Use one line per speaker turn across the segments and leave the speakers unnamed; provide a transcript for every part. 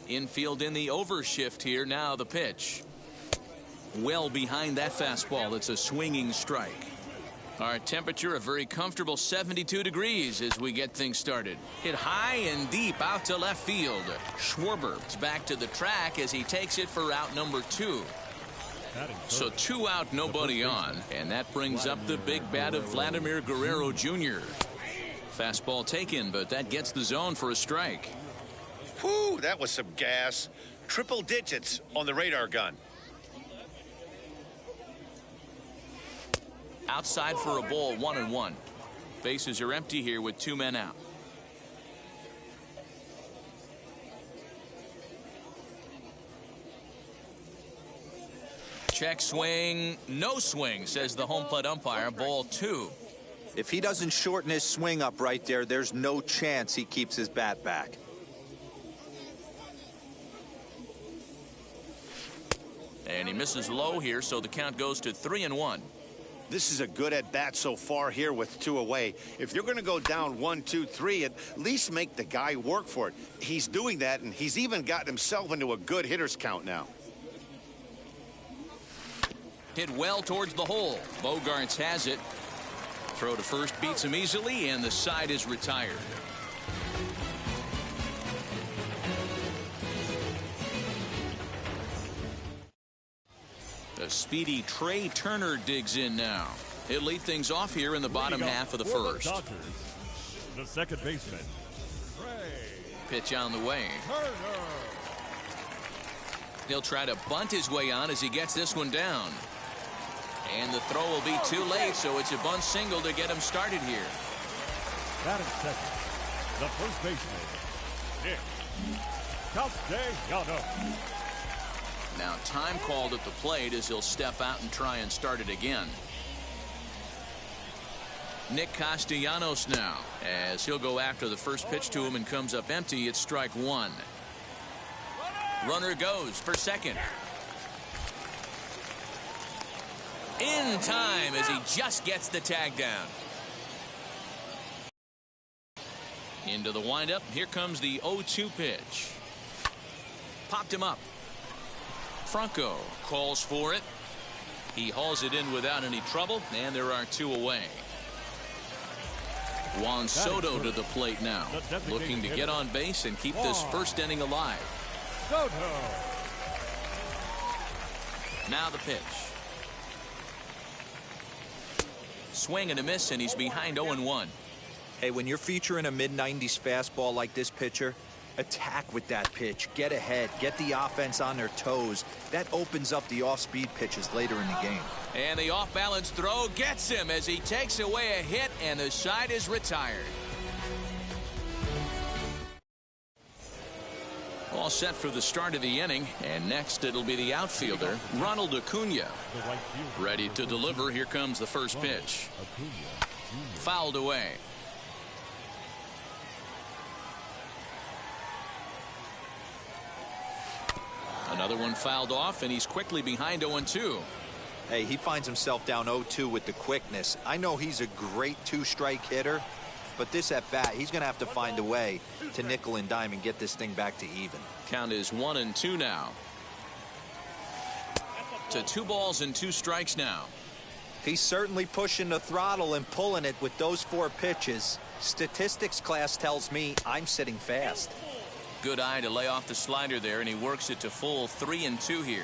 Infield in the overshift here. Now the pitch. Well behind that fastball. It's a swinging strike. Our temperature a very comfortable 72 degrees as we get things started. Hit high and deep out to left field. Schwarber is back to the track as he takes it for out number 2. So 2 out, nobody on, and that brings up the big bat of Vladimir Guerrero Jr. Fastball taken, but that gets the zone for a strike.
Whew, that was some gas. Triple digits on the radar gun.
Outside for a ball, 1-1. Bases are empty here with 2 men out. Check swing, no swing, says the home plate umpire. Ball 2.
If he doesn't shorten his swing up right there, there's no chance he keeps his bat back.
And he misses low here, so the count goes to 3-1.
This is a good at-bat so far here with 2 away. If you're going to go down 1, 2, 3, at least make the guy work for it. He's doing that, and he's even gotten himself into a good hitter's count now.
Hit well towards the hole. Bogarts has it. Throw to first beats him easily, and the side is retired. The speedy Trey Turner digs in now. He'll lead things off here in the bottom half of the first.
The second baseman, Trey.
Pitch on the way.
Turner.
He'll try to bunt his way on as he gets this one down. And the throw will be too late, so it's a bunt single to get him started here.
Batting second, the first baseman, Nick Castellanos.
Now time called at the plate as he'll step out and try and start it again. Nick Castellanos now as he'll go after the first pitch to him and comes up empty. It's strike 1. Runner goes for second. In time as he just gets the tag down. Into the windup. Here comes the 0-2 pitch. Popped him up. Franco calls for it. He hauls it in without any trouble, and there are 2 away. Juan Soto to the plate now, looking to get on base and keep this first inning alive.
Soto.
Now the pitch. Swing and a miss, and he's behind 0-1.
Hey, when you're featuring a mid-90s fastball like this pitcher, attack with that pitch. Get ahead. Get the offense on their toes. That opens up the off-speed pitches later in the game.
And the off-balance throw gets him as he takes away a hit, and the side is retired. All set for the start of the inning, and next it'll be the outfielder, Ronald Acuna. Ready to deliver. Here comes the first pitch. Fouled away. Another one fouled off, and he's quickly behind 0-2.
Hey, he finds himself down 0-2 with the quickness. I know he's a great 2-strike hitter, but this at bat, he's going to have to find a way to nickel and dime and get this thing back to even.
Count is 1-2 now. To 2 balls and 2 strikes now.
He's certainly pushing the throttle and pulling it with those 4 pitches. Statistics class tells me I'm sitting fast.
Good eye to lay off the slider there, and he works it to full 3-2 here.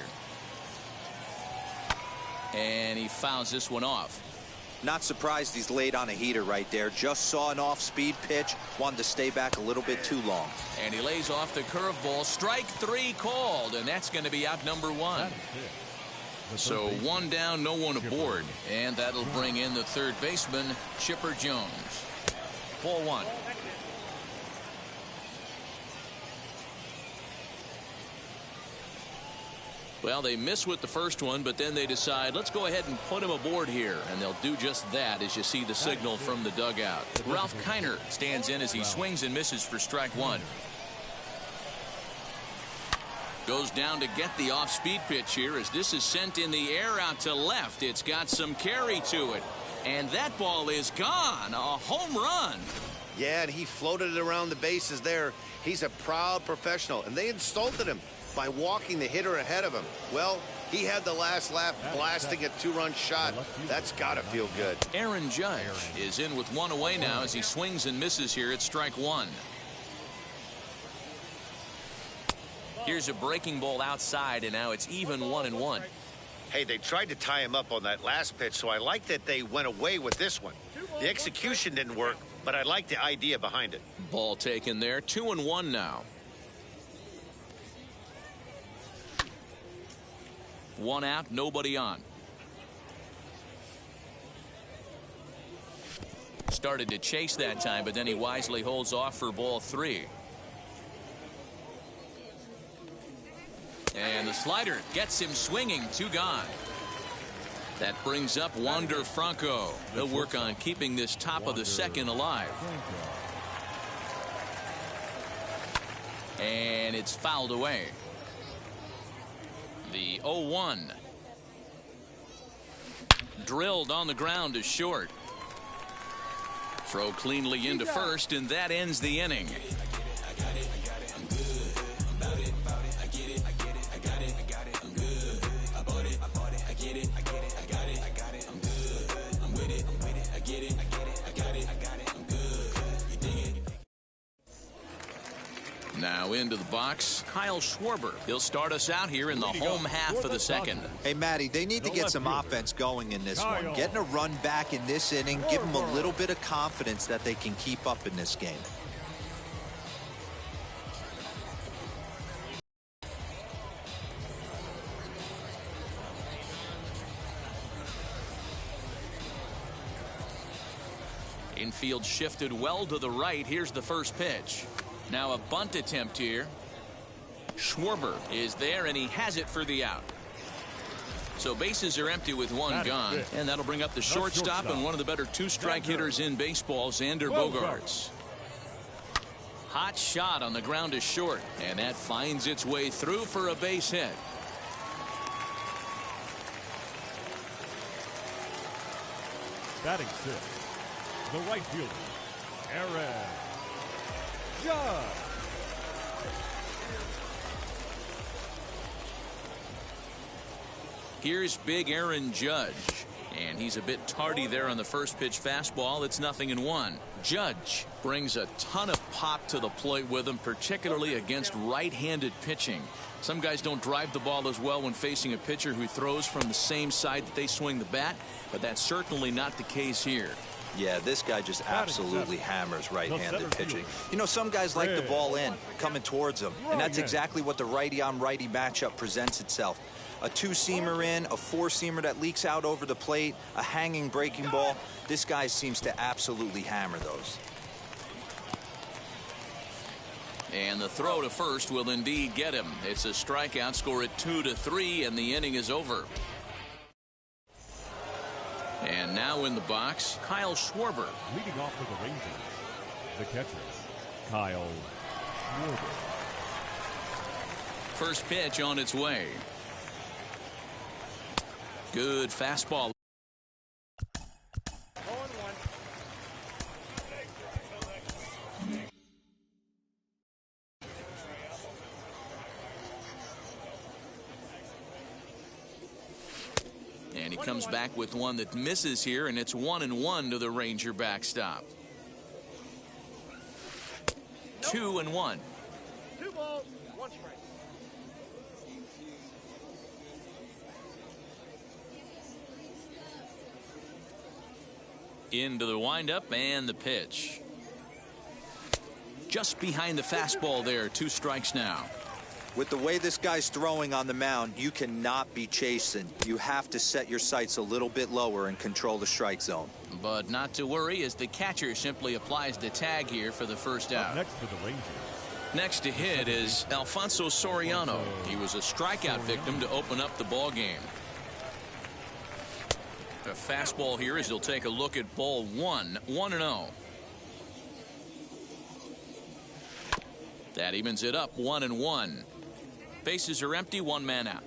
And he fouls this one off.
Not surprised he's laid on a heater right there. Just saw an off-speed pitch. Wanted to stay back a little bit too long.
And he lays off the curveball. Strike 3 called, and that's going to be out number 1. So 1 down, no one aboard. And that'll bring in the third baseman, Chipper Jones. Ball 1. Well, they miss with the first one, but then they decide, let's go ahead and put him aboard here. And they'll do just that as you see the signal from the dugout. Ralph Kiner stands in as he swings and misses for strike 1. Goes down to get the off-speed pitch here as this is sent in the air out to left. It's got some carry to it. And that ball is gone. A home run.
Yeah, and he floated it around the bases there. He's a proud professional, and they insulted him by walking the hitter ahead of him. Well, he had the last laugh blasting a two-run shot. That's got to feel good.
Aaron Judge is in with one away now as he swings and misses here at strike one. Here's a breaking ball outside, and now it's even 1-1.
Hey, they tried to tie him up on that last pitch, so I like that they went away with this one. The execution didn't work, but I like the idea behind it.
Ball taken there, 2-1 now. One out, nobody on. Started to chase that time, but then he wisely holds off for ball 3. And the slider gets him swinging, 2 gone. That brings up Wander Franco. He'll work on keeping this top of the second alive. And it's fouled away. The 0-1. Drilled on the ground to short. Throw cleanly into first, and that ends the inning. Now into the box, Kyle Schwarber. He'll start us out here in the home half of the second.
Hey, Matty, they need to get some offense going in this one. Getting a run back in this inning, give them a little bit of confidence that they can keep up in this game.
Infield shifted well to the right. Here's the first pitch. Now a bunt attempt here. Schwarber is there, and he has it for the out. So bases are empty with one gone, and that'll bring up the shortstop and one of the better two-strike hitters in baseball, Xander Bogaerts. Hot shot on the ground to short, and that finds its way through for a base hit.
Batting 6, the right fielder, Aaron Judge.
Here's big Aaron Judge, and he's a bit tardy there on the first pitch fastball. It's 0-1. Judge brings a ton of pop to the plate with him, particularly against right-handed pitching. Some guys don't drive the ball as well when facing a pitcher who throws from the same side that they swing the bat, but that's certainly not the case here.
Yeah, this guy just absolutely hammers right-handed pitching. You know, some guys like the ball in, coming towards them, and that's exactly what the righty-on-righty matchup presents itself. A two-seamer in, a four-seamer that leaks out over the plate, a hanging breaking ball. This guy seems to absolutely hammer those.
And the throw to first will indeed get him. It's a strikeout, score at 2-3, and the inning is over. And now in the box, Kyle Schwarber.
Leading off for the Rangers, the catcher, Kyle Schwarber.
First pitch on its way. Good fastball. And he comes back with one that misses here, and it's 1-1 to the Ranger backstop. 2-1.
2 balls, 1 strike.
Into the windup and the pitch. Just behind the fastball there, 2 strikes now.
With the way this guy's throwing on the mound, you cannot be chasing. You have to set your sights a little bit lower and control the strike zone.
But not to worry, as the catcher simply applies the tag here for the first out.
Next for the Rangers.
Next to hit is Alfonso Soriano. He was a strikeout victim to open up the ball game. A fastball here as he'll take a look at ball 1, 1-0. That evens it up, 1-1. Bases are empty, 1 man out.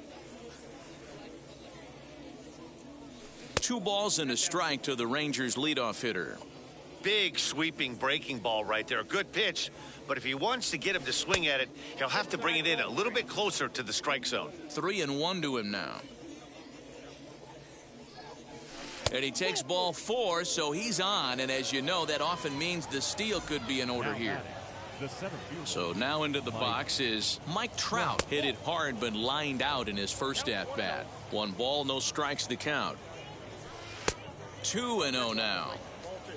2 balls and a strike to the Rangers leadoff hitter.
big sweeping breaking ball right there. A good pitch, but if he wants to get him to swing at it, he'll have to bring it in a little bit closer to the strike zone.
3-1 to him now. And he takes ball 4, so he's on, and as you know, that often means the steal could be in order here. So now into the box is Mike Trout. Hit it hard but lined out in his first at bat. 1 ball, no strikes the count. 2-0 now.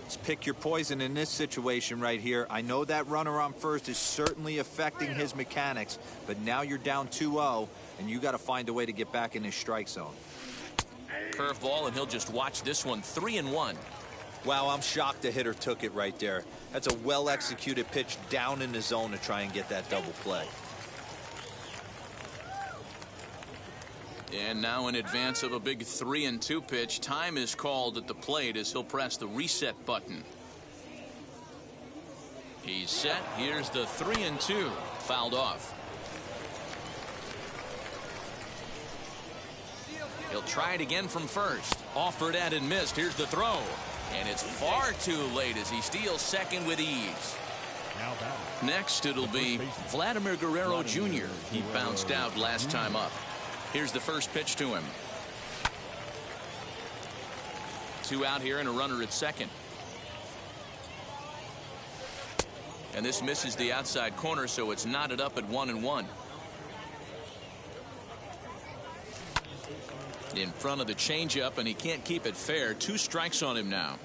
Let's pick your poison in this situation right here. I know that runner on first is certainly affecting his mechanics, but now you're down 2-0, and you got to find a way to get back in his strike zone.
Curveball, and he'll just watch this one. 3-1.
Wow, I'm shocked the hitter took it right there. That's a well-executed pitch down in the zone to try and get that double play.
And now in advance of a big 3-2 pitch, time is called at the plate as he'll press the reset button. He's set. Here's the 3-2. Fouled off. He'll try it again from first. Offered at and missed. Here's the throw. And it's far too late as he steals second with ease. Next, it'll be Vladimir Guerrero Jr. He bounced out last time up. Here's the first pitch to him. 2 out here and a runner at second. And this misses the outside corner, so it's knotted up at 1-1. In front of the changeup, and he can't keep it fair. 2 strikes on him now.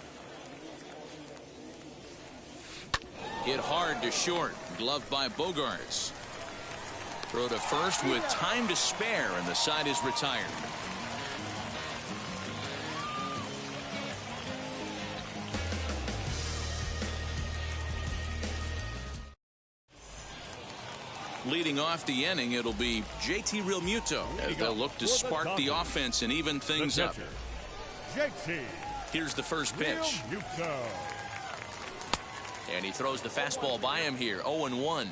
Hit hard to short. Gloved by Bogarts. Throw to first with time to spare, and the side is retired. Leading off the inning, it'll be JT Realmuto as they'll look to spark the offense and even things up. Here's the first pitch. And he throws the fastball by him here. 0-1.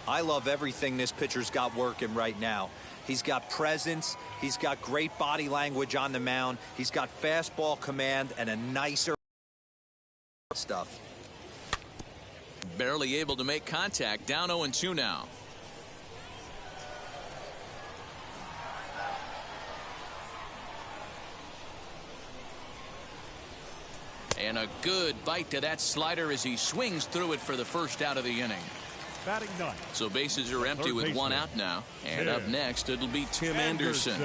I love everything this pitcher's got working right now. He's got presence. He's got great body language on the mound. He's got fastball command and a nicer stuff.
Barely able to make contact. Down 0-2 now. And a good bite to that slider as he swings through it for the first out of the inning. So bases are empty with 1 out now. And up next, it'll be Tim Anderson.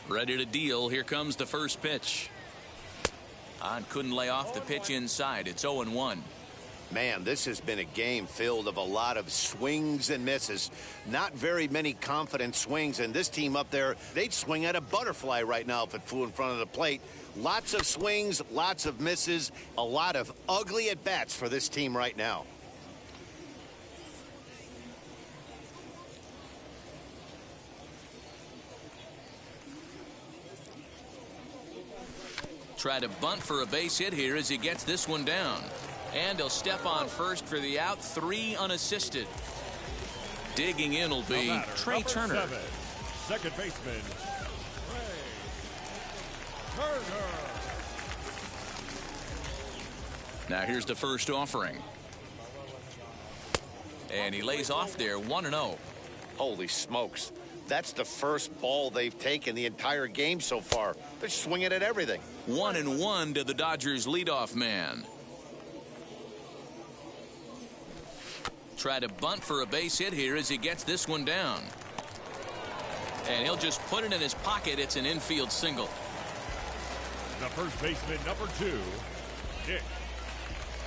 Ready to deal. Here comes the first pitch. Couldn't lay off the pitch inside. It's 0-1.
Man, this has been a game filled of a lot of swings and misses. Not very many confident swings, and this team up there, they'd swing at a butterfly right now if it flew in front of the plate. Lots of swings, lots of misses, a lot of ugly at-bats for this team right now.
Try to bunt for a base hit here as he gets this one down. And he'll step on first for the out. 3 unassisted. Digging in will be Trey Turner.
7, second baseman, Trey Turner.
Now here's the first offering. And he lays off there. 1-0.
Holy smokes. That's the first ball they've taken the entire game so far. They're swinging at everything.
1-1 to the Dodgers leadoff man. Try to bunt for a base hit here as he gets this one down. And he'll just put it in his pocket. It's an infield single.
The first baseman, number 2, Nick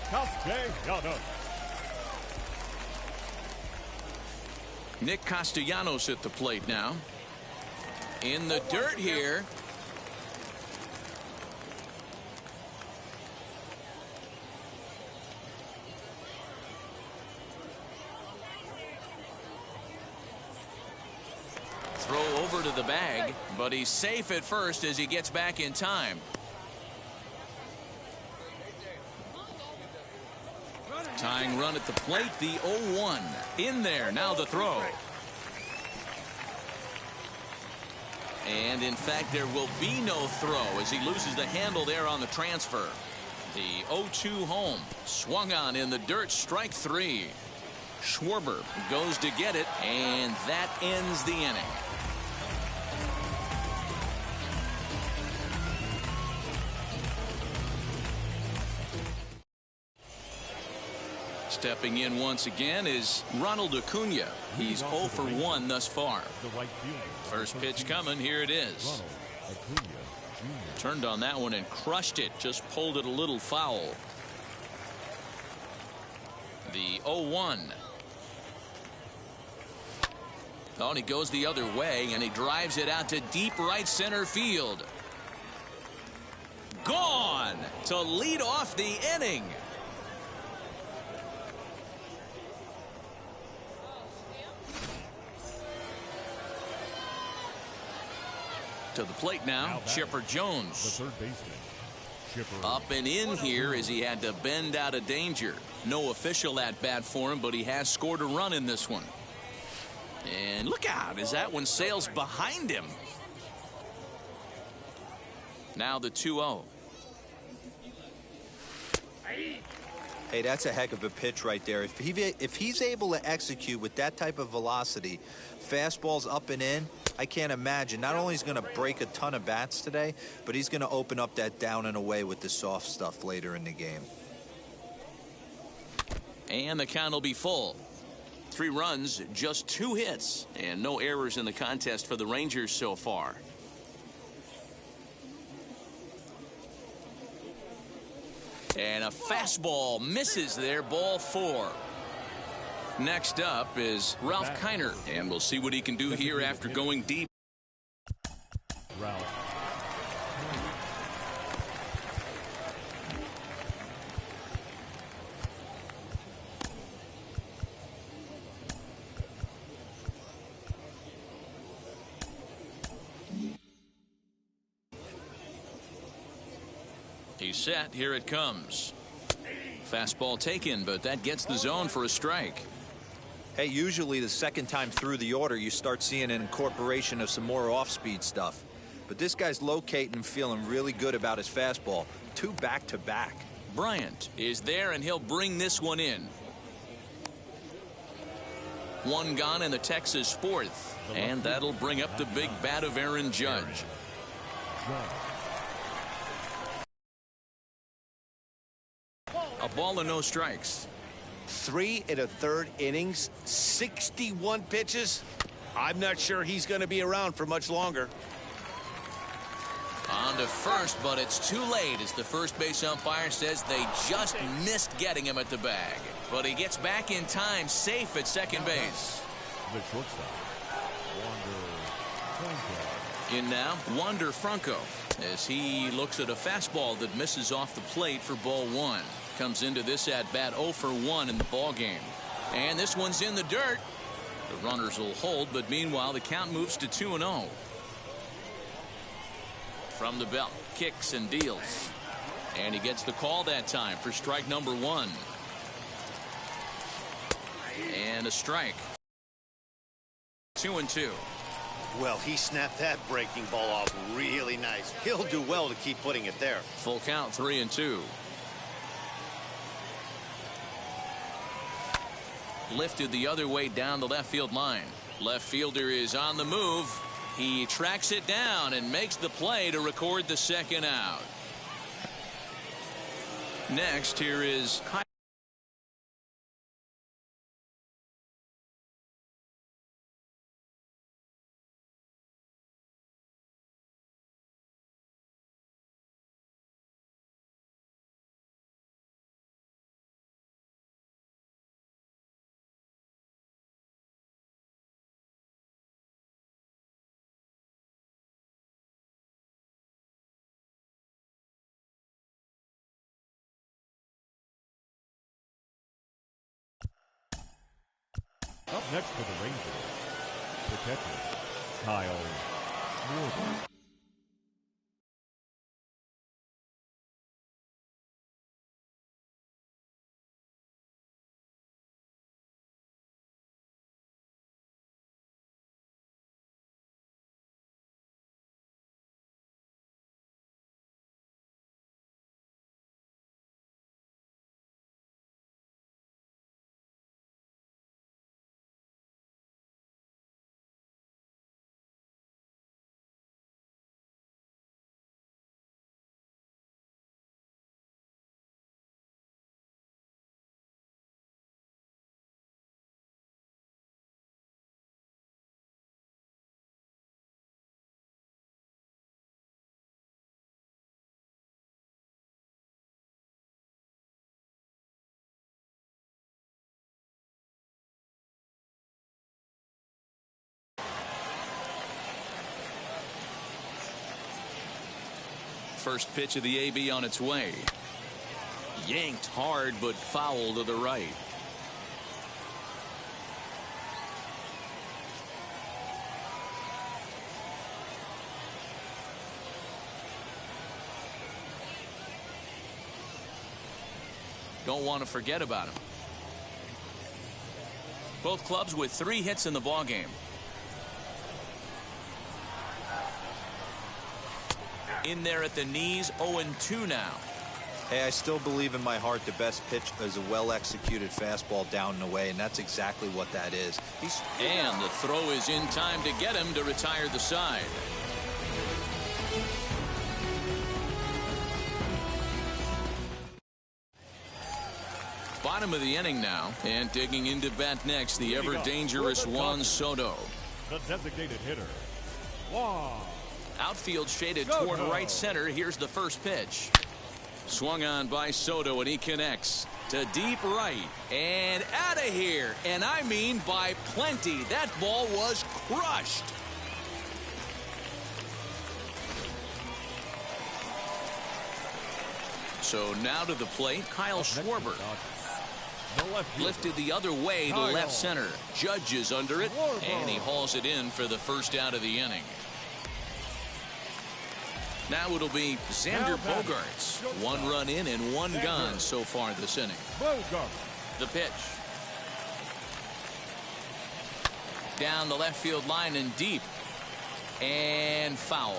Castellanos.
Nick Castellanos at the plate now. In the dirt here. Throw over to the bag, but he's safe at first as he gets back in time. Tying run at the plate, the 0-1. In there, now the throw. And in fact, there will be no throw as he loses the handle there on the transfer. The 0-2 home. Swung on in the dirt. Strike three. Schwarber goes to get it, and that ends the inning. Stepping in once again is Ronald Acuna. He's 0 for 1 thus far. First pitch coming. Here it is. Turned on that one and crushed it. Just pulled it a little foul. The 0-1. Oh, and he goes the other way, and he drives it out to deep right center field. Gone to lead off the inning. To the plate now, Chipper Jones.
The third baseman, Chipper.
Up and in here as he had to bend out of danger. No official at bat for him, but he has scored a run in this one. And look out as that one sails behind him. Now the 2-0.
Hey, that's a heck of a pitch right there. If he's able to execute with that type of velocity, fastballs up and in, I can't imagine. Not only is he going to break a ton of bats today, but he's going to open up that down and away with the soft stuff later in the game.
And the count will be full. 3 runs, just 2 hits, and no errors in the contest for the Rangers so far. And a fastball misses there, ball 4. Next up is Ralph Kiner, and we'll see what he can do here after going deep.
Ralph.
He's set. Here it comes. Fastball taken, but that gets the zone for a strike.
Hey, usually the second time through the order, you start seeing an incorporation of some more off-speed stuff. But this guy's locating and feeling really good about his fastball. 2 back-to-back.
Bryant is there, and he'll bring this one in. 1 gone in the Texas 4th, and that'll bring up the big bat of Aaron Judge. A ball and no strikes.
3 1/3 innings, 61 pitches. I'm not sure he's going to be around for much longer.
On to first, but it's too late as the first base umpire says they just missed getting him at the bag. But he gets back in time, safe at second base.
The shortstop, Wander Franco.
In now, Wander Franco, as he looks at a fastball that misses off the plate for ball 1. Comes into this at bat 0 for 1 in the ball game. And this one's in the dirt. The runners will hold, but meanwhile the count moves to 2-0. From the belt, kicks and deals. And he gets the call that time for strike number 1. And a strike. 2-2.
Well, he snapped that breaking ball off really nice. He'll do well to keep putting it there.
Full count, 3-2. Lifted the other way down the left field line. Left fielder is on the move. He tracks it down and makes the play to record the second out. Next, here is
Up next for the Rangers, the catcher, Kyle Morgan.
First pitch of the AB on its way. Yanked hard, but foul to the right. Don't want to forget about him. Both clubs with 3 hits in the ballgame. In there at the knees, 0-2 now.
Hey, I still believe in my heart the best pitch is a well-executed fastball down and away, and that's exactly what that is.
And the throw is in time to get him to retire the side. Bottom of the inning now, and digging into bat next, the ever-dangerous Juan Soto.
The designated hitter, Juan.
Outfield shaded toward right center. Here's the first pitch. Swung on by Soto, and he connects to deep right and out of here. And I mean by plenty. That ball was crushed. So now to the plate, Kyle Schwarber. Lifted the other way to left center. Judge is under it, and he hauls it in for the first out of the inning. Now it'll be Xander Bogaerts. 1 run in and 1 gone so far this inning. The pitch. Down the left field line and deep. And foul.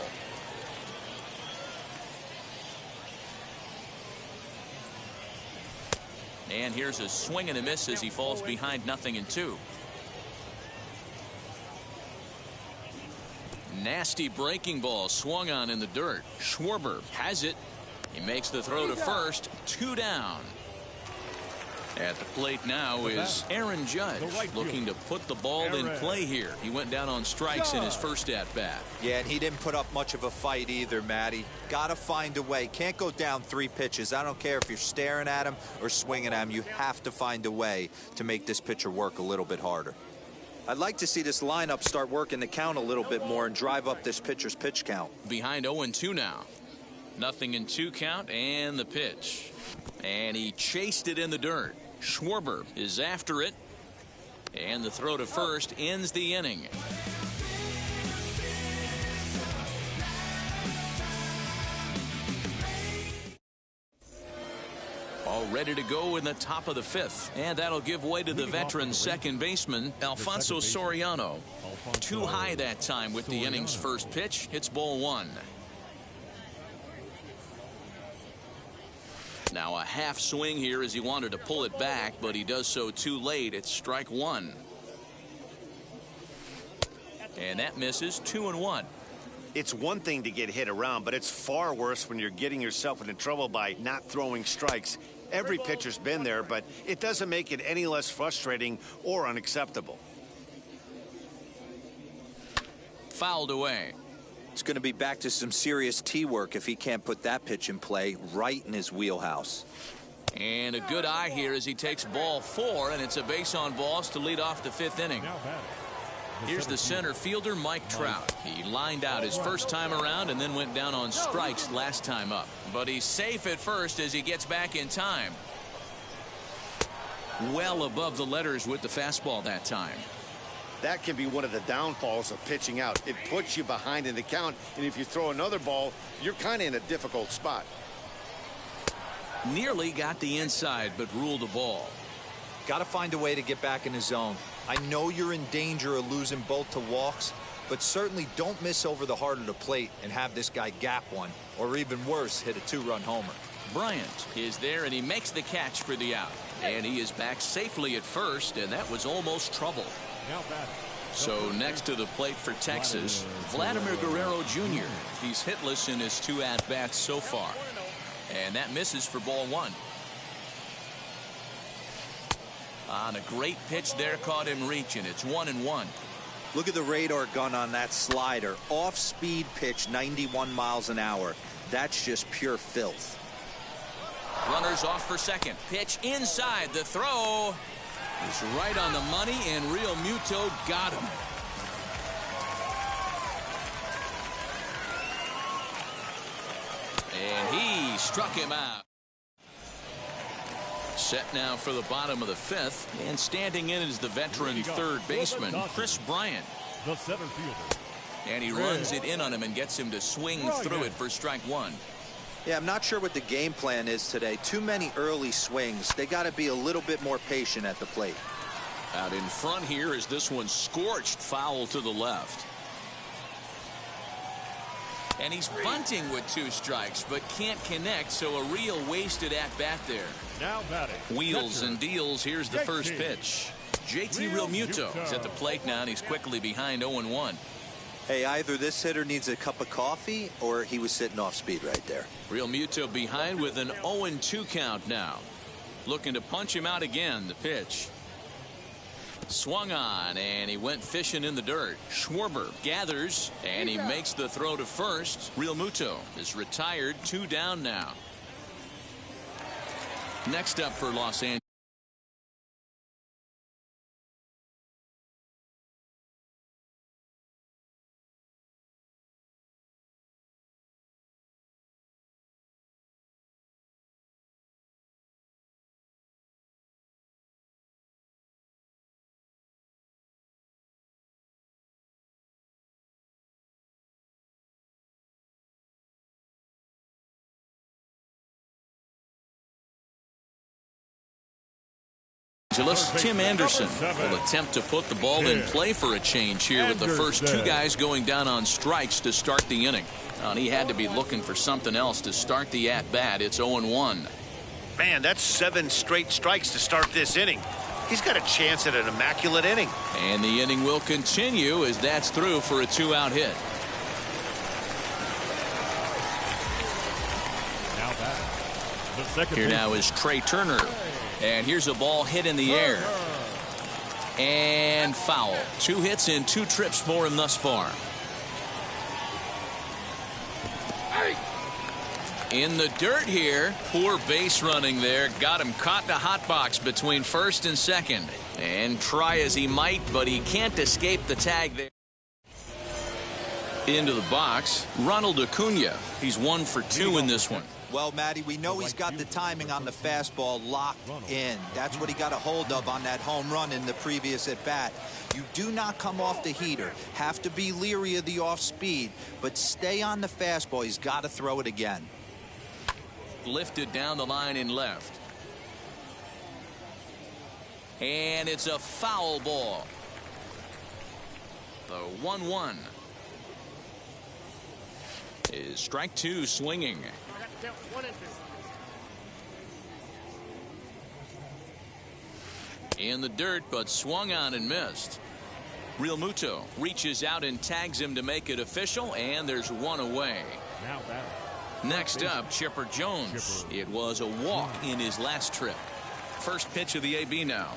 And here's a swing and a miss as he falls behind 0-2. Nasty breaking ball swung on in the dirt. Schwarber has it. He makes the throw to first. 2 down. At the plate now is Aaron Judge, looking to put the ball in play here. He went down on strikes in his first at-bat.
Yeah, and he didn't put up much of a fight either, Matty. Got to find a way. Can't go down 3 pitches. I don't care if you're staring at him or swinging at him. You have to find a way to make this pitcher work a little bit harder. I'd like to see this lineup start working the count a little bit more and drive up this pitcher's pitch count.
Behind 0-2 now. 0-2 count and the pitch. And he chased it in the dirt. Schwarber is after it. And the throw to first ends the inning. All ready to go in the top of the 5th. And that'll give way to the veteran second baseman, Alfonso Soriano. Too high that time with the inning's first pitch. It's ball 1. Now a half swing here as he wanted to pull it back, but he does so too late. It's strike 1. And that misses. 2-1.
It's one thing to get hit around, but it's far worse when you're getting yourself into trouble by not throwing strikes. Every pitcher's been there, but it doesn't make it any less frustrating or unacceptable.
Fouled away.
It's going to be back to some serious tee work if he can't put that pitch in play right in his wheelhouse.
And a good eye here as he takes ball 4, and it's a base on balls to lead off the 5th inning. Here's the center fielder, Mike Trout. He lined out his first time around and then went down on strikes last time up. But he's safe at first as he gets back in time. Well above the letters with the fastball that time.
That can be one of the downfalls of pitching out. It puts you behind in the count, and if you throw another ball, you're kind of in a difficult spot.
Nearly got the inside, but ruled the ball.
Got to find a way to get back in the zone. I know you're in danger of losing both to walks, but certainly don't miss over the heart of the plate and have this guy gap one, or even worse, hit a 2-run homer.
Bryant is there, and he makes the catch for the out. And he is back safely at first, and that was almost trouble. So next to the plate for Texas, Vladimir Guerrero Jr. He's hitless in his 2 at-bats so far. And that misses for ball 1. On a great pitch there, caught him reaching. It's 1-1.
Look at the radar gun on that slider. Off-speed pitch, 91 miles an hour. That's just pure filth.
Runners off for second. Pitch inside. The throw is right on the money, and Real Muto got him. And he struck him out. Set now for the bottom of the fifth, and standing in is the veteran third baseman, Chris Bryant.
The center fielder.
And he runs it in on him and gets him to swing through it for strike one.
Yeah, I'm not sure what the game plan is today. Too many early swings. They got to be a little bit more patient at the plate.
Out in front here is this one scorched foul to the left. And he's bunting with 2 strikes, but can't connect, so a real wasted at-bat there.
Now batting.
Wheels and deals. Here's the first pitch. JT Realmuto is at the plate now, and he's quickly behind 0-1.
Hey, either this hitter needs a cup of coffee or he was sitting off speed right there.
Realmuto behind with an 0-2 count now. Looking to punch him out again. The pitch. Swung on, and he went fishing in the dirt. Schwarber gathers, and he makes the throw to first. Realmuto is retired, 2 down now. Next up for Los Angeles. Tim Anderson will attempt to put the ball in play for a change here with the first 2 guys going down on strikes to start the inning. And he had to be looking for something else to start the at-bat. It's 0-1.
Man, that's 7 straight strikes to start this inning. He's got a chance at an immaculate inning.
And the inning will continue as that's through for a 2-out hit.
Now batting. The second
Here now is Trey Turner. And here's a ball hit in the air. And foul. 2 hits and 2 trips for him thus far. In the dirt here. Poor base running there. Got him caught in a hot box between first and second. And try as he might, but he can't escape the tag there. Into the box, Ronald Acuna. He's 1 for 2 in this one.
Well, Matty, we know he's got the timing on the fastball locked in. That's what he got a hold of on that home run in the previous at-bat. You do not come off the heater. Have to be leery of the off-speed, but stay on the fastball. He's got to throw it again.
Lifted down the line in left. And it's a foul ball. The 1-1 is strike 2 swinging. In the dirt, but swung on and missed. Realmuto reaches out and tags him to make it official, and there's 1 away.
Now batting.
Next up, Chipper Jones. It was a walk in his last trip. First pitch of the AB now.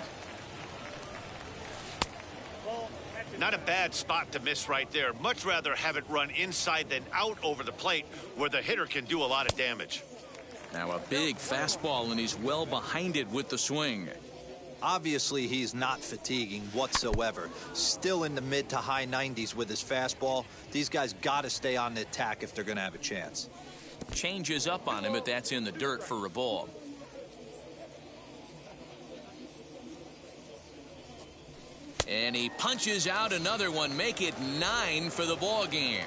Not a bad spot to miss right there. Much rather have it run inside than out over the plate where the hitter can do a lot of damage.
Now a big fastball, and he's well behind it with the swing.
Obviously, he's not fatiguing whatsoever. Still in the mid to high 90s with his fastball. These guys got to stay on the attack if they're going to have a chance.
Changes up on him, but that's in the dirt for a ball. And he punches out another one. Make it 9 for the ball game.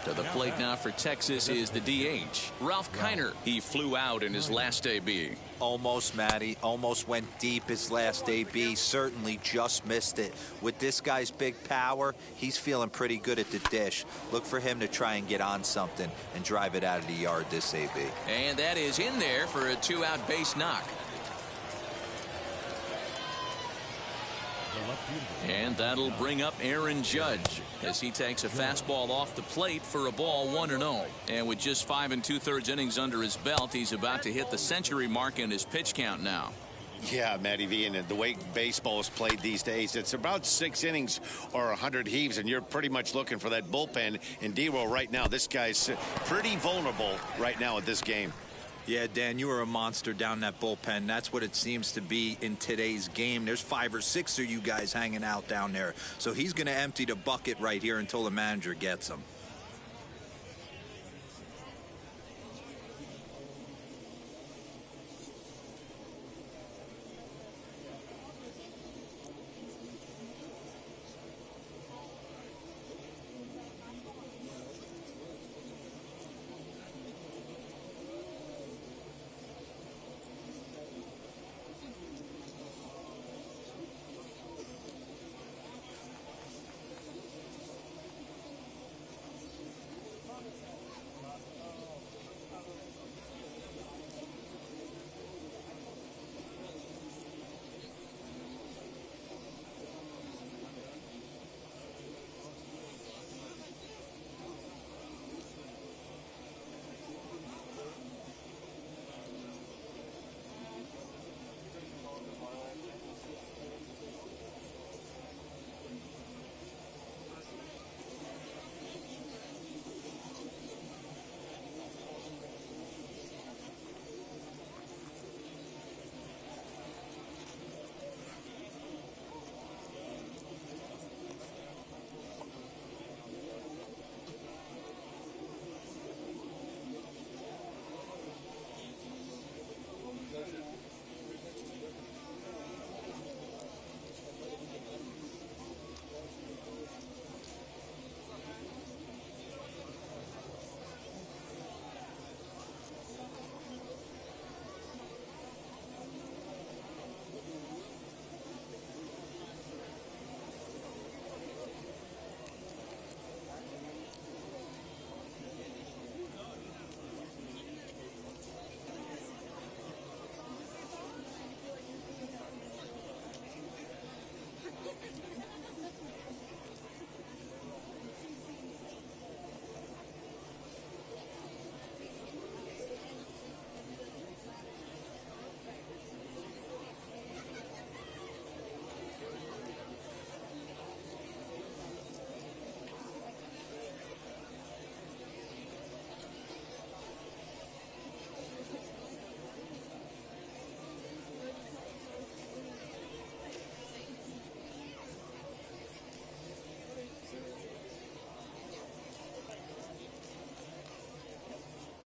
To the plate now for Texas is the DH, Ralph Kiner. He flew out in his last AB.
Almost, Matty. Almost went deep his last AB. Certainly just missed it. With this guy's big power, he's feeling pretty good at the dish. Look for him to try and get on something and drive it out of the yard this AB.
And that is in there for a 2-out base knock. And that'll bring up Aaron Judge as he takes a fastball off the plate for a ball 1-0. And with just 5 2/3 innings under his belt, he's about to hit the century mark in his pitch count now.
Yeah, Matty V, and the way baseball is played these days, it's about 6 innings or 100 heaves, and you're pretty much looking for that bullpen. And D-Roll right now, this guy's pretty vulnerable right now at this game.
Yeah, Dan, you were a monster down that bullpen. That's what it seems to be in today's game. There's 5 or 6 of you guys hanging out down there. So he's going to empty the bucket right here until the manager gets him.